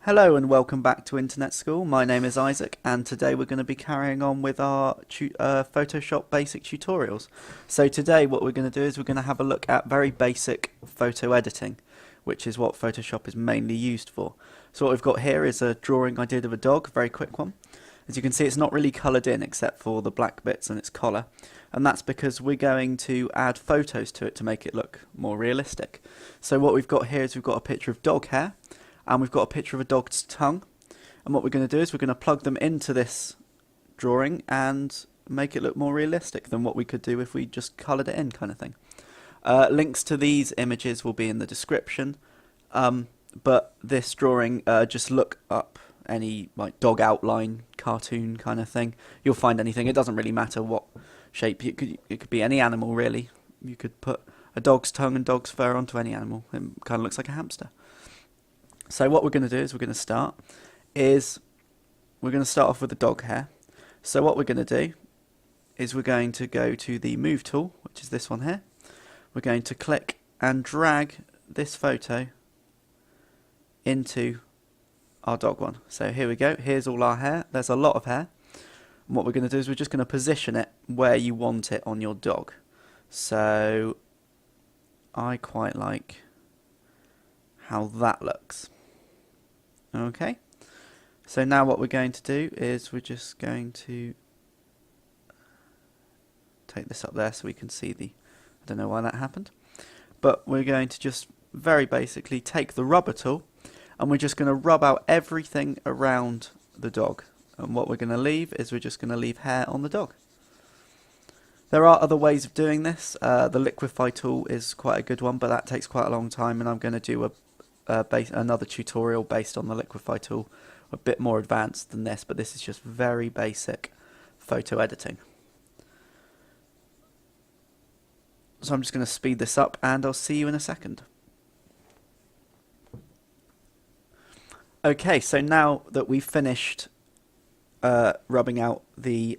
Hello and welcome back to Internet School. My name is Isaac and today we're going to be carrying on with our Photoshop basic tutorials. So today what we're going to do is we're going to have a look at very basic photo editing, which is what Photoshop is mainly used for. So what we've got here is a drawing I did of a dog, a very quick one. As you can see, it's not really coloured in except for the black bits and its collar, and that's because we're going to add photos to it to make it look more realistic. So what we've got here is we've got a picture of dog hair, and we've got a picture of a dog's tongue, and what we're going to do is we're going to plug them into this drawing and make it look more realistic than what we could do if we just coloured it in, kind of thing. Links to these images will be in the description, but this drawing, just look up any like dog outline cartoon kind of thing. You'll find anything. It doesn't really matter what shape. It could be any animal really. You could put a dog's tongue and dog's fur onto any animal. It kind of looks like a hamster. So what we're going to do is we're going to start off with the dog hair. So what we're going to do is we're going to go to the move tool, which is this one here. We're going to click and drag this photo into our dog one. So here we go. Here's all our hair. There's a lot of hair. And what we're going to do is we're just going to position it where you want it on your dog. So I quite like how that looks. Okay, so now what we're going to do is we're just going to take this up there so we can see I don't know why that happened, but we're going to just very basically take the rubber tool and we're just going to rub out everything around the dog, and what we're going to leave is we're just going to leave hair on the dog. There are other ways of doing this. The liquify tool is quite a good one, but that takes quite a long time, and I'm going to do another tutorial based on the liquify tool, a bit more advanced than this, but this is just very basic photo editing. So I'm just going to speed this up and I'll see you in a second. Okay, so now that we've finished rubbing out the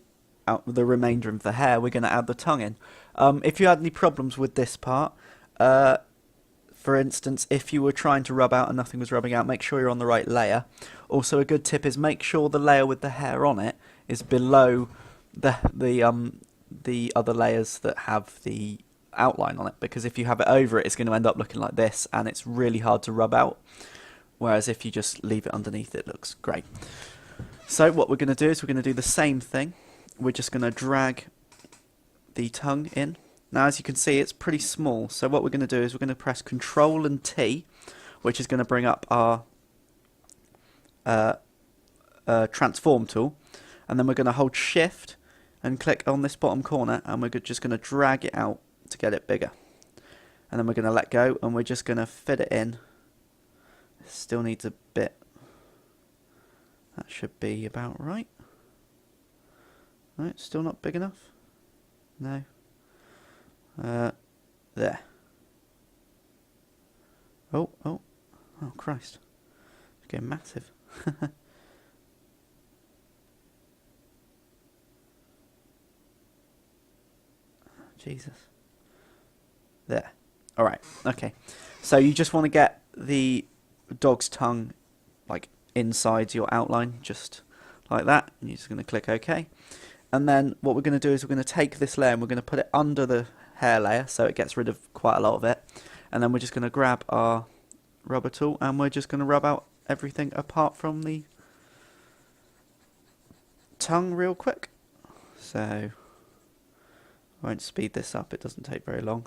remainder of the hair, we're going to add the tongue in. If you had any problems with this part, for instance, if you were trying to rub out and nothing was rubbing out, make sure you're on the right layer. Also, a good tip is make sure the layer with the hair on it is below the other layers that have the outline on it, because if you have it over it, it's going to end up looking like this, and it's really hard to rub out. Whereas if you just leave it underneath, it looks great. So what we're going to do is we're going to do the same thing. We're just going to drag the tongue in. Now, as you can see, it's pretty small, so what we're going to do is we're going to press Control and T, which is going to bring up our transform tool, and then we're going to hold Shift and click on this bottom corner, and we're just going to drag it out to get it bigger. And then we're going to let go, and we're just going to fit it in. It still needs a bit. That should be about right. Right, still not big enough? No. There. Oh Christ. It's getting massive. Jesus. There. Alright, okay. So you just want to get the dog's tongue like inside your outline, just like that. And you're just going to click OK. And then what we're going to do is we're going to take this layer and we're going to put it under the hair layer so it gets rid of quite a lot of it, and then we're just going to grab our rubber tool and we're just going to rub out everything apart from the tongue real quick. So I won't speed this up, it doesn't take very long.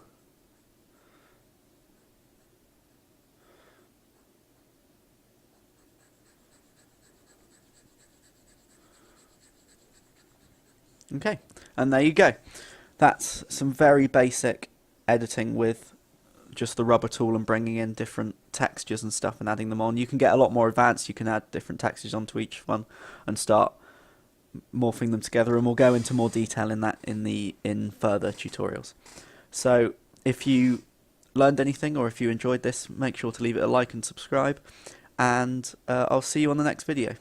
Okay, and there you go. That's some very basic editing with just the rubber tool and bringing in different textures and stuff and adding them on. You can get a lot more advanced. You can add different textures onto each one and start morphing them together, and we'll go into more detail in that in further tutorials. So if you learned anything or if you enjoyed this, make sure to leave it a like and subscribe, and I'll see you on the next video.